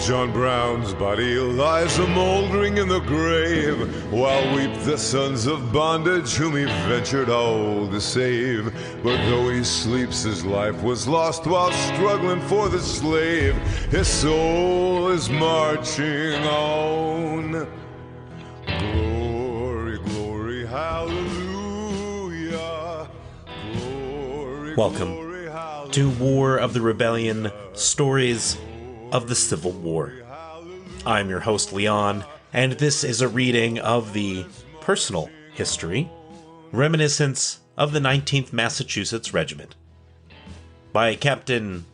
John Brown's body lies a-mouldering in the grave, while weep the sons of bondage whom he ventured all to save. But though he sleeps, his life was lost while struggling for the slave. His soul is marching on. Glory, glory, hallelujah. Glory, Welcome glory, hallelujah. to War of the Rebellion, Stories of the Civil War. I'm your host, Leon, and this is a reading of the personal history, Reminiscences of the 19th Massachusetts Regiment, by Captain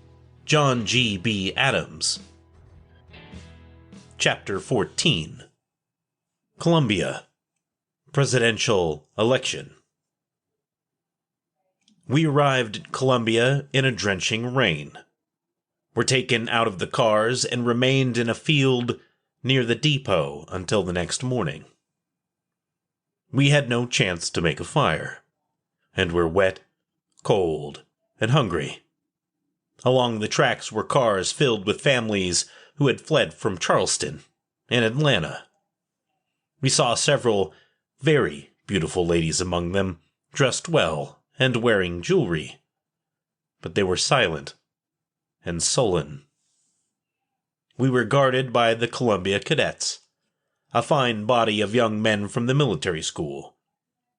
John G. B. Adams. Chapter 14, Columbia, Presidential Election. We arrived at Columbia in a drenching rain, were taken out of the cars, and remained in a field near the depot until the next morning. We had no chance to make a fire, and were wet, cold, and hungry. Along the tracks were cars filled with families who had fled from Charleston and Atlanta. We saw several very beautiful ladies among them, dressed well and wearing jewelry, but they were silent and sullen. We were guarded by the Columbia Cadets, a fine body of young men from the military school.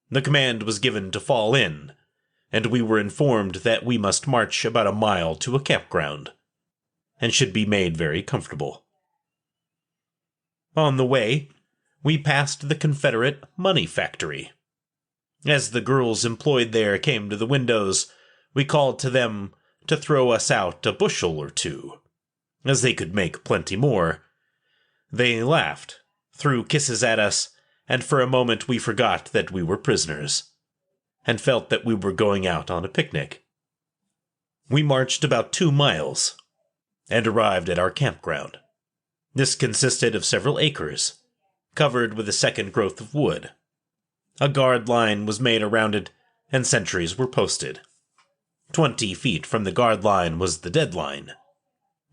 The command was given to fall in, and we were informed that we must march about a mile to a campground, and should be made very comfortable. On the way, we passed the Confederate money factory. As the girls employed there came to the windows, we called to them to throw us out a bushel or two, as they could make plenty more. They laughed, threw kisses at us, and for a moment we forgot that we were prisoners, and felt that we were going out on a picnic. We marched about 2 miles, and arrived at our campground. This consisted of several acres, covered with a second growth of wood. A guard line was made around it, and sentries were posted. 20 feet from the guard line was the deadline.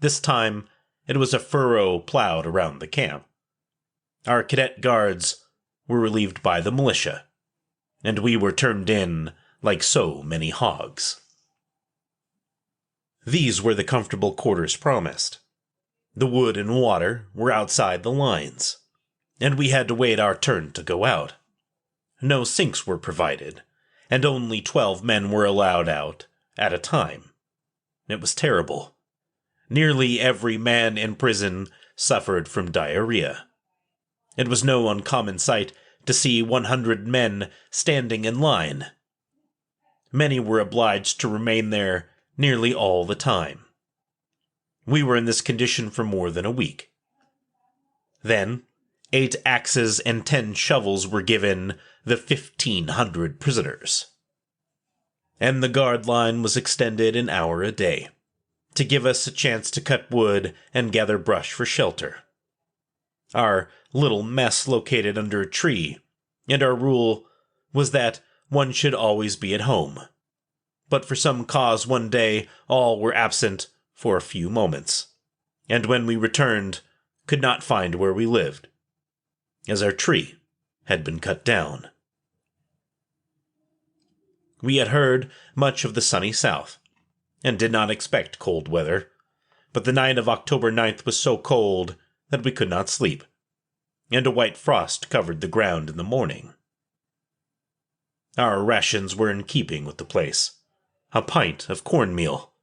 This time, it was a furrow plowed around the camp. Our cadet guards were relieved by the militia, and we were turned in like so many hogs. These were the comfortable quarters promised. The wood and water were outside the lines, and we had to wait our turn to go out. No sinks were provided, and only 12 men were allowed out at a time. It was terrible. Nearly every man in prison suffered from diarrhea. It was no uncommon sight to see 100 men standing in line. Many were obliged to remain there nearly all the time. We were in this condition for more than a week. Then, 8 axes and 10 shovels were given the 1,500 prisoners, and the guard line was extended an hour a day, to give us a chance to cut wood and gather brush for shelter. Our little mess located under a tree, and our rule was that one should always be at home. But for some cause one day all were absent for a few moments, and when we returned, could not find where we lived, as our tree had been cut down. We had heard much of the sunny South, and did not expect cold weather, but the night of October 9th was so cold that we could not sleep, and a white frost covered the ground in the morning. Our rations were in keeping with the place: a pint of cornmeal,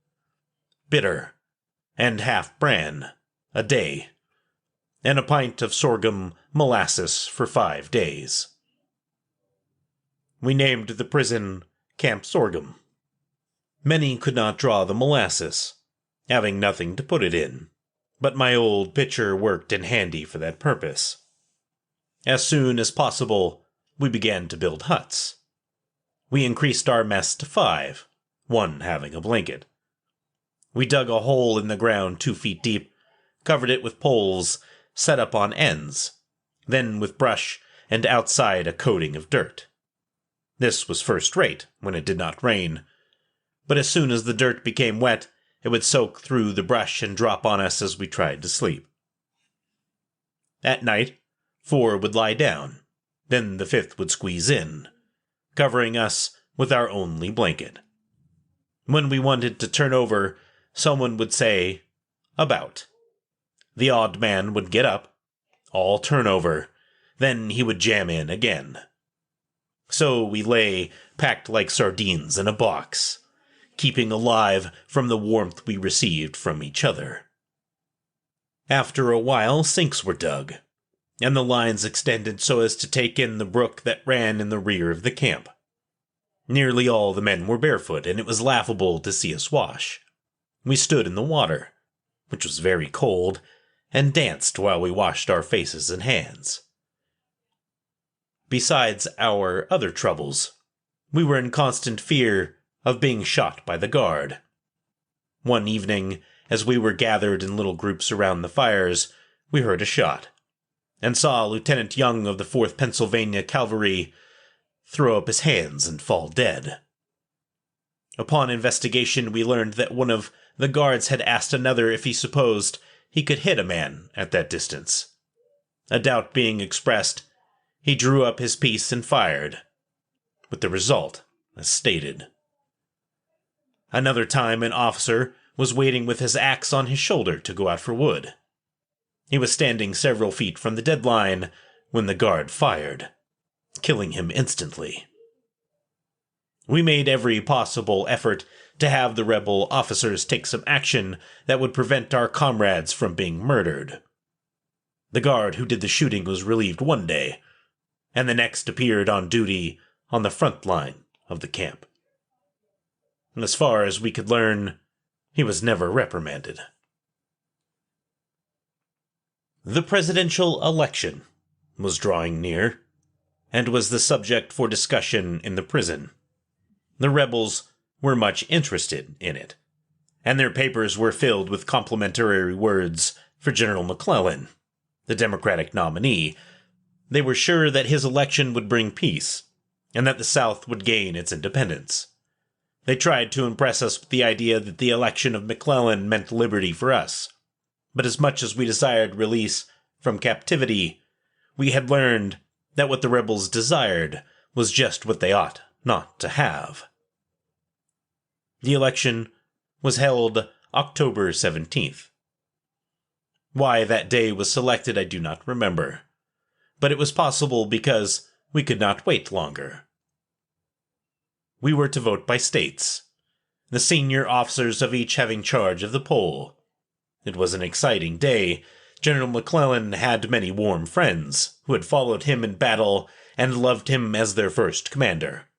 bitter, and half bran, a day, and a pint of sorghum molasses for 5 days. We named the prison Camp Sorghum. Many could not draw the molasses, having nothing to put it in, but my old pitcher worked in handy for that purpose. As soon as possible, we began to build huts. We increased our mess to 5, one having a blanket. We dug a hole in the ground 2 feet deep, covered it with poles set up on ends, then with brush, and outside a coating of dirt. This was first rate when it did not rain, but as soon as the dirt became wet, it would soak through the brush and drop on us as we tried to sleep. At night, 4 would lie down, then the 5th would squeeze in, covering us with our only blanket. When we wanted to turn over, someone would say, "About." The odd man would get up, all turn over, then he would jam in again. So we lay packed like sardines in a box, keeping alive from the warmth we received from each other. After a while, sinks were dug, and the lines extended so as to take in the brook that ran in the rear of the camp. Nearly all the men were barefoot, and it was laughable to see us wash. We stood in the water, which was very cold, and danced while we washed our faces and hands. Besides our other troubles, we were in constant fear of being shot by the guard. One evening, as we were gathered in little groups around the fires, we heard a shot, and saw Lieutenant Young of the 4th Pennsylvania Cavalry throw up his hands and fall dead. Upon investigation, we learned that one of the guards had asked another if he supposed he could hit a man at that distance. A doubt being expressed, he drew up his piece and fired, with the result as stated. Another time, an officer was waiting with his axe on his shoulder to go out for wood. He was standing several feet from the deadline when the guard fired, killing him instantly. We made every possible effort to have the rebel officers take some action that would prevent our comrades from being murdered. The guard who did the shooting was relieved one day, and the next appeared on duty on the front line of the camp. As far as we could learn, he was never reprimanded. The presidential election was drawing near, and was the subject for discussion in the prison. The rebels were much interested in it, and their papers were filled with complimentary words for General McClellan, the Democratic nominee. They were sure that his election would bring peace, and that the South would gain its independence. They tried to impress us with the idea that the election of McClellan meant liberty for us. But as much as we desired release from captivity, we had learned that what the rebels desired was just what they ought not to have. The election was held October 17th. Why that day was selected I do not remember, but it was possible because we could not wait longer. We were to vote by states, the senior officers of each having charge of the poll. It was an exciting day. General McClellan had many warm friends who had followed him in battle and loved him as their first commander.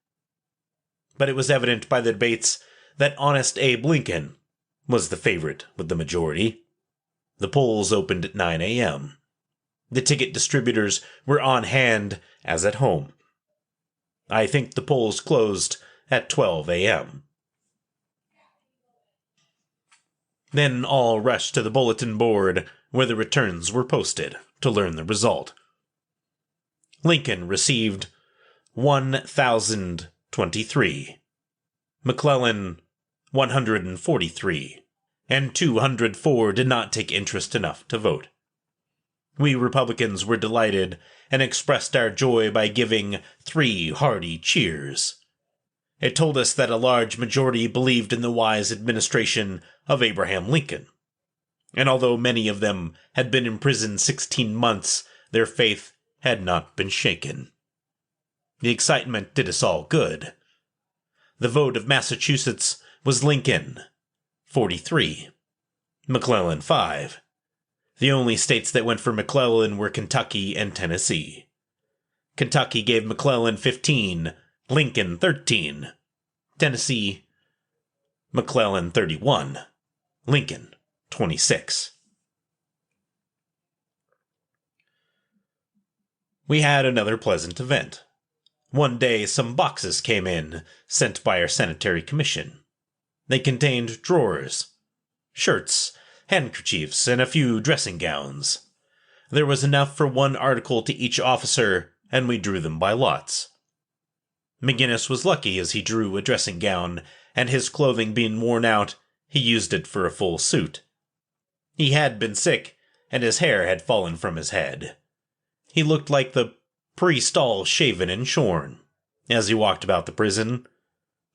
But it was evident by the debates that Honest Abe Lincoln was the favorite with the majority. The polls opened at 9 a.m. The ticket distributors were on hand as at home. I think the polls closed at 12 a.m. Then all rushed to the bulletin board where the returns were posted to learn the result. Lincoln received 1,023, McClellan 143, and 204 did not take interest enough to vote. We Republicans were delighted and expressed our joy by giving 3 hearty cheers. It told us that a large majority believed in the wise administration of Abraham Lincoln, and although many of them had been in prison 16 months, their faith had not been shaken. The excitement did us all good. The vote of Massachusetts was Lincoln, 43, McClellan 5. The only states that went for McClellan were Kentucky and Tennessee. Kentucky gave McClellan 15, Lincoln 13, Tennessee, McClellan 31, Lincoln 26. We had another pleasant event. One day some boxes came in, sent by our sanitary commission. They contained drawers, shirts, handkerchiefs, and a few dressing gowns. There was enough for 1 article to each officer, and we drew them by lots. McGinnis was lucky as he drew a dressing gown, and his clothing being worn out, he used it for a full suit. He had been sick, and his hair had fallen from his head. He looked like the priest all shaven and shorn. As he walked about the prison,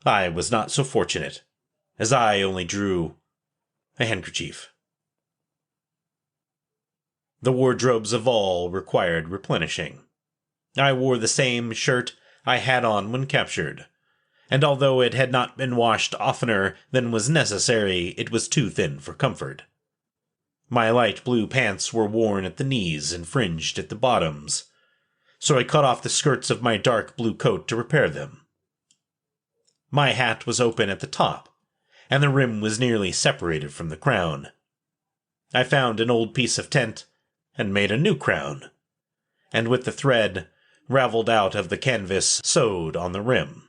I was not so fortunate, as I only drew a handkerchief. The wardrobes of all required replenishing. I wore the same shirt I had on when captured, and although it had not been washed oftener than was necessary, it was too thin for comfort. My light blue pants were worn at the knees and fringed at the bottoms, so I cut off the skirts of my dark blue coat to repair them. My hat was open at the top, and the rim was nearly separated from the crown. I found an old piece of tent and made a new crown, and with the thread raveled out of the canvas sewed on the rim.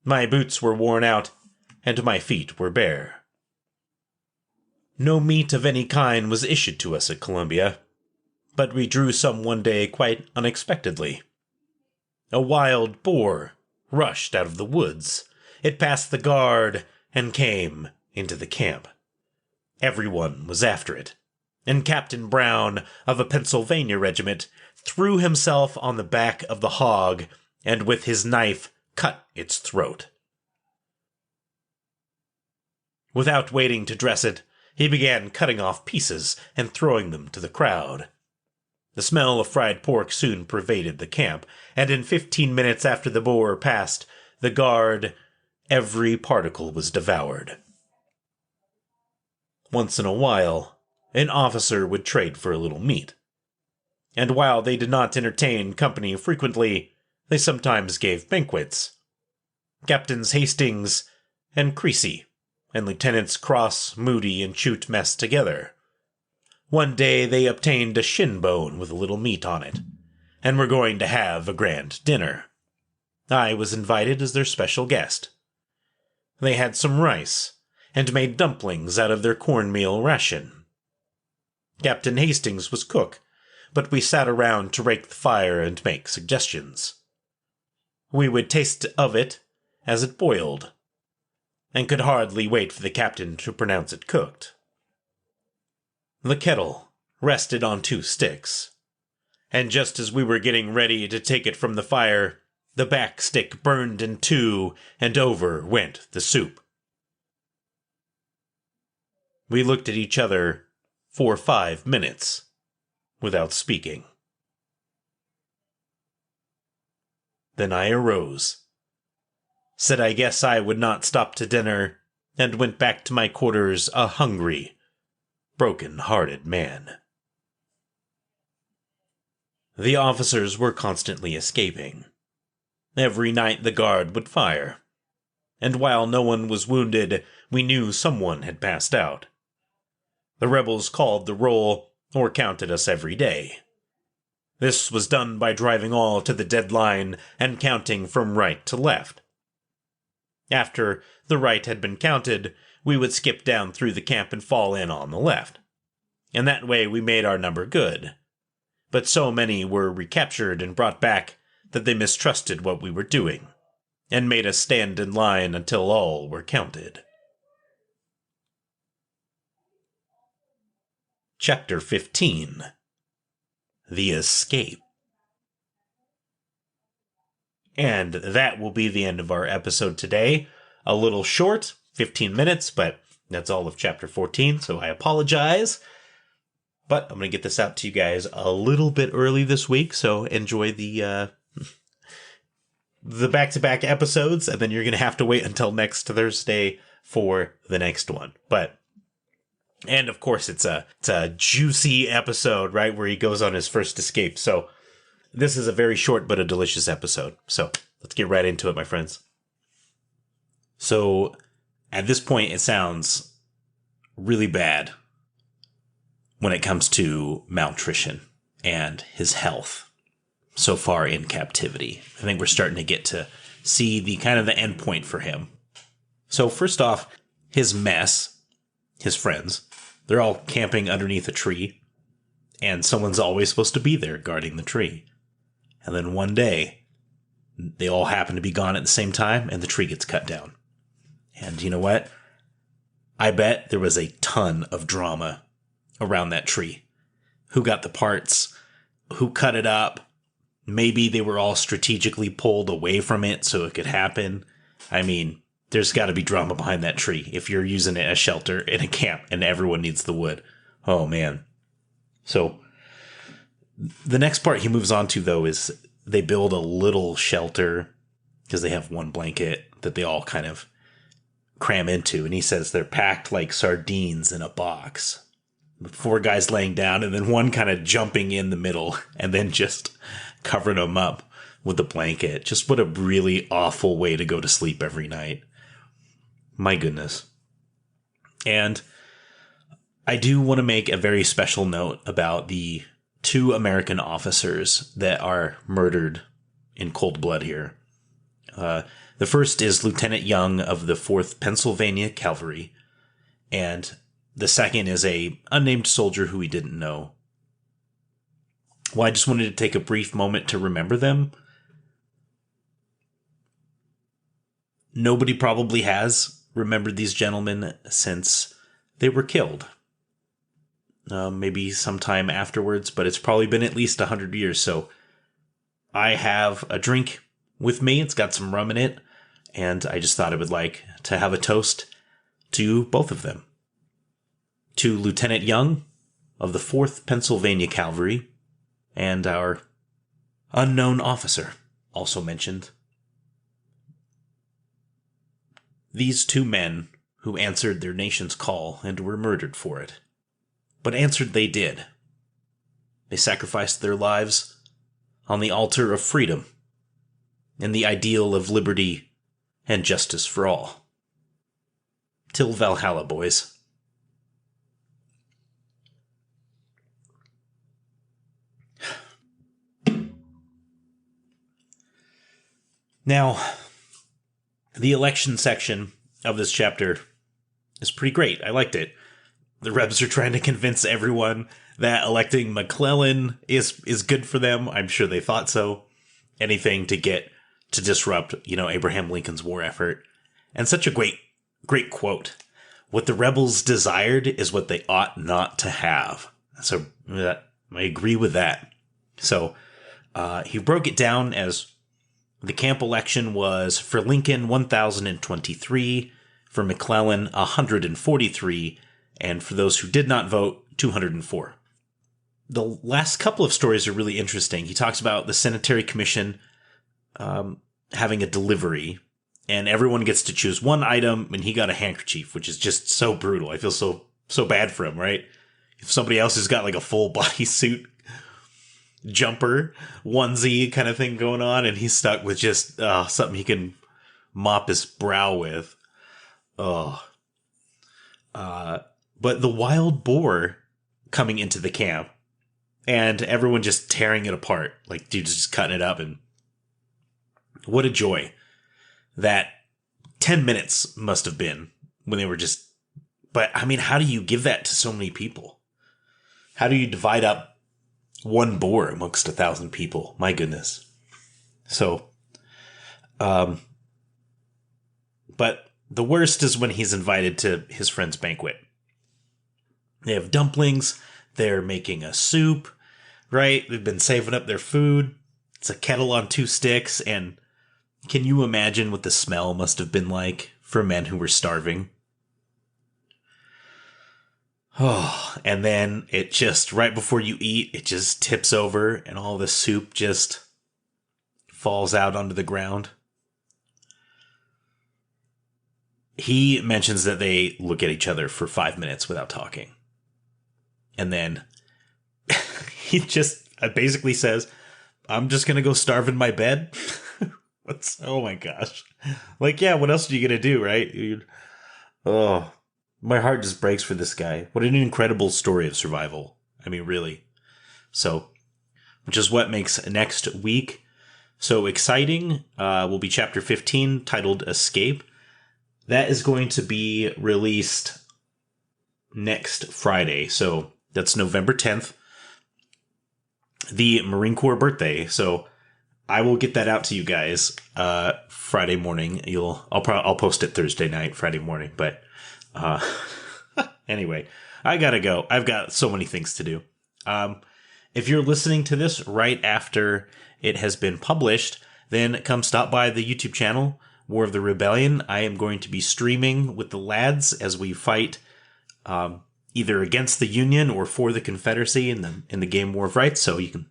My boots were worn out, and my feet were bare. No meat of any kind was issued to us at Columbia, but we drew some one day quite unexpectedly. A wild boar rushed out of the woods. It passed the guard and came into the camp. Everyone was after it, and Captain Brown of a Pennsylvania regiment threw himself on the back of the hog and with his knife cut its throat. Without waiting to dress it, he began cutting off pieces and throwing them to the crowd. The smell of fried pork soon pervaded the camp, and in 15 minutes after the boar passed the guard, every particle was devoured. Once in a while, an officer would trade for a little meat. And while they did not entertain company frequently, they sometimes gave banquets. Captains Hastings and Creasy, and Lieutenants Cross, Moody, and Chute messed together. One day they obtained a shin bone with a little meat on it, and were going to have a grand dinner. I was invited as their special guest. They had some rice, and made dumplings out of their cornmeal ration. Captain Hastings was cook, but we sat around to rake the fire and make suggestions. We would taste of it as it boiled, and could hardly wait for the captain to pronounce it cooked. The kettle rested on 2 sticks, and just as we were getting ready to take it from the fire, the back stick burned in 2, and over went the soup. We looked at each other for 5 minutes, without speaking. Then I arose, said I guess I would not stop to dinner, and went back to my quarters a hungry, broken-hearted man. The officers were constantly escaping. Every night the guard would fire, and while no one was wounded, we knew someone had passed out. The rebels called the roll, or counted us every day. This was done by driving all to the dead line and counting from right to left. After the right had been counted, we would skip down through the camp and fall in on the left, and that way we made our number good. But so many were recaptured and brought back that they mistrusted what we were doing, and made us stand in line until all were counted. Chapter 15. The Escape. And that will be the end of our episode today. A little short, 15 minutes, but that's all of Chapter 14, so I apologize. But I'm going to get this out to you guys a little bit early this week, so enjoy the back-to-back episodes, and then you're going to have to wait until next Thursday for the next one. And of course, it's a juicy episode, right, where he goes on his first escape. So this is a very short but a delicious episode. So let's get right into it, my friends. So at this point, it sounds really bad when it comes to malnutrition and his health so far in captivity. I think we're starting to get to see the kind of the end point for him. So first off, his mess, his friends, they're all camping underneath a tree, and someone's always supposed to be there guarding the tree. And then one day, they all happen to be gone at the same time, and the tree gets cut down. And you know what? I bet there was a ton of drama around that tree. Who got the parts? who cut it up. Maybe they were all strategically pulled away from it so it could happen. I mean, there's got to be drama behind that tree if you're using it as shelter in a camp and everyone needs the wood. Oh, man. So the next part he moves on to, though, is they build a little shelter because they have one blanket that they all kind of cram into. And he says they're packed like sardines in a box. 4 guys laying down and then one kind of jumping in the middle and then just covering them up with the blanket. Just what a really awful way to go to sleep every night. My goodness. And I do want to make a very special note about the 2 American officers that are murdered in cold blood here. The first is Lieutenant Young of the 4th Pennsylvania Cavalry, and the second is a unnamed soldier who we didn't know. Well, I just wanted to take a brief moment to remember them. Nobody probably has remembered these gentlemen since they were killed. Maybe sometime afterwards, but it's probably been at least 100 years. So I have a drink with me. It's got some rum in it. And I just thought I would like to have a toast to both of them. To Lieutenant Young of the 4th Pennsylvania Cavalry and our unknown officer, also mentioned. These 2 men who answered their nation's call and were murdered for it. But answered they did. They sacrificed their lives on the altar of freedom and the ideal of liberty and justice for all. Till Valhalla, boys. Now, the election section of this chapter is pretty great. I liked it. The Rebs are trying to convince everyone that electing McClellan is good for them. I'm sure they thought so. Anything to disrupt, Abraham Lincoln's war effort. And such a great quote. What the rebels desired is what they ought not to have. So I agree with that. So he broke it down as the camp election was for Lincoln 1,023, for McClellan 143, and for those who did not vote 204. The last couple of stories are really interesting. He talks about the Sanitary Commission having a delivery, and everyone gets to choose one item, and he got a handkerchief, which is just so brutal. I feel so bad for him, right? If somebody else has got like a full bodysuit jumper onesie kind of thing going on, and he's stuck with just something he can mop his brow with. But the wild boar coming into the camp and everyone just tearing it apart, like dude's just cutting it up, and what a joy that 10 minutes must have been when they were just. But I mean, how do you give that to so many people? How do you divide up one boar amongst 1,000 people? My goodness. So, but the worst is when he's invited to his friend's banquet. They have dumplings. They're making a soup, right? They've been saving up their food. It's a kettle on 2 sticks. And can you imagine what the smell must have been like for men who were starving? Oh, and then it just, right before you eat, it just tips over and all the soup just falls out onto the ground. He mentions that they look at each other for 5 minutes without talking. And then he just basically says, I'm just going to go starve in my bed. Oh my gosh. Like, yeah, what else are you going to do, right? Oh, my heart just breaks for this guy. What an incredible story of survival. I mean, really. So, which is what makes next week so exciting. Will be chapter 15, titled Escape. That is going to be released next Friday. So that's November 10th, the Marine Corps birthday. So I will get that out to you guys Friday morning. I'll post it Thursday night, Friday morning. But anyway, I gotta go. I've got so many things to do. If you're listening to this right after it has been published, then come stop by the YouTube channel, War of the Rebellion. I am going to be streaming with the lads as we fight either against the Union or for the Confederacy in the game War of Rights, so you can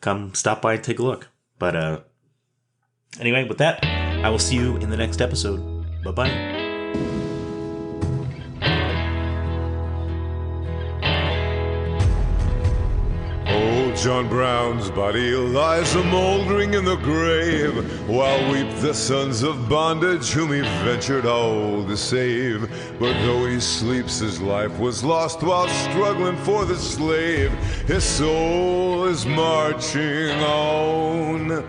come stop by and take a look. But anyway, with that, I will see you in the next episode. Bye-bye. John Brown's body lies a-mouldering in the grave, while weep the sons of bondage whom he ventured all to save. But though he sleeps, his life was lost while struggling for the slave. His soul is marching on.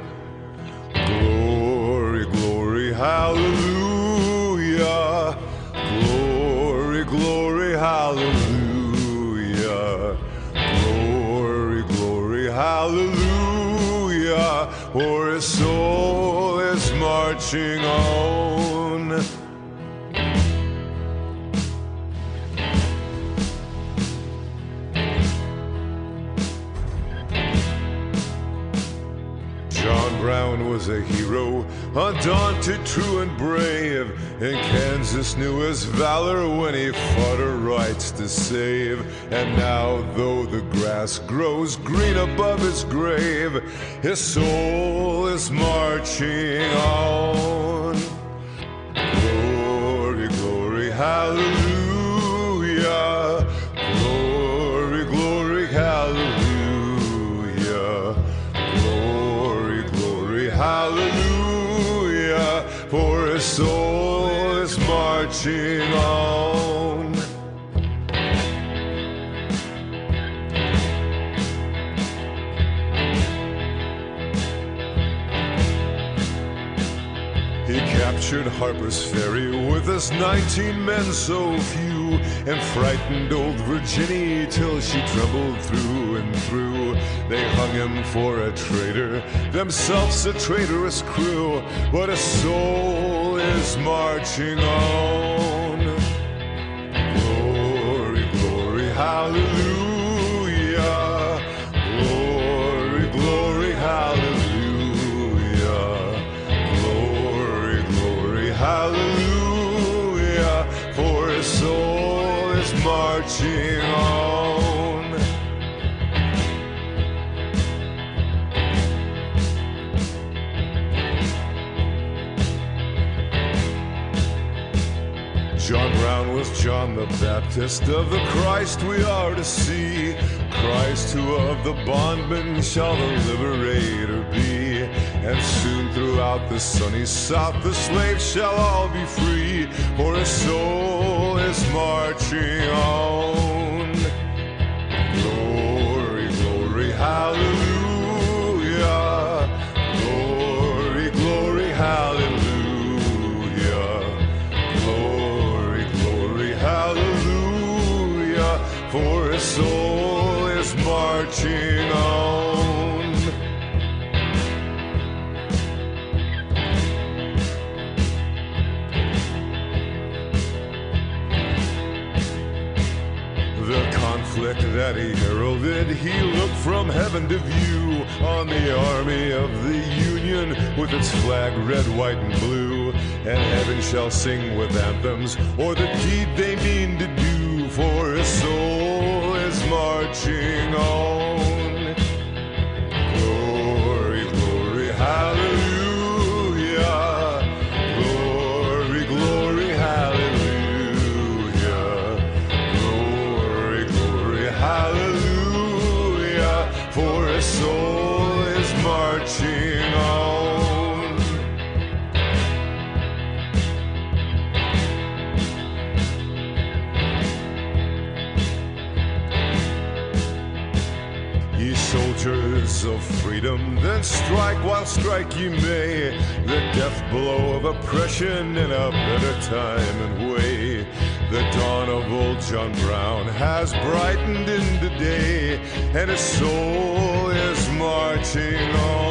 Glory, glory, hallelujah. Glory, glory, hallelujah. Hallelujah, for his soul is marching on. John Brown was a hero, undaunted, true and brave, and Kansas knew his valor when he fought her rights to save. And now, though the grass grows green above his grave, his soul is marching on. Glory, glory, hallelujah. Glory, glory, hallelujah. Hallelujah, for his soul is marching on. He captured Harper's Ferry with his 19 men so few, and frightened old Virginia till she trembled through and through. They hung him for a traitor, themselves a traitorous crew, but his soul is marching on. Glory, glory, hallelujah. Glory, glory, hallelujah. Glory, glory, hallelujah, for his soul is marching on. John Brown was John the Baptist, of the Christ we are to see. Christ who of the bondman shall the liberator be. And soon throughout the sunny South the slaves shall all be free, for his soul is marching on. Glory, glory, hallelujah. Glory, glory, hallelujah. Hallelujah, for his soul is marching on. The conflict that he heralded, he looked from heaven to view on the army of the Union with its flag red, white, and blue. And heaven shall sing with anthems o'er the deed they mean to do, for his soul is marching on. Glory, glory, hallelujah. Glory, glory, hallelujah. Glory, glory, hallelujah, for his soul is marching on. Ye soldiers of freedom, then strike while strike ye may, the death blow of oppression in a better time and way. The dawn of old John Brown has brightened in the day, and his soul is marching on.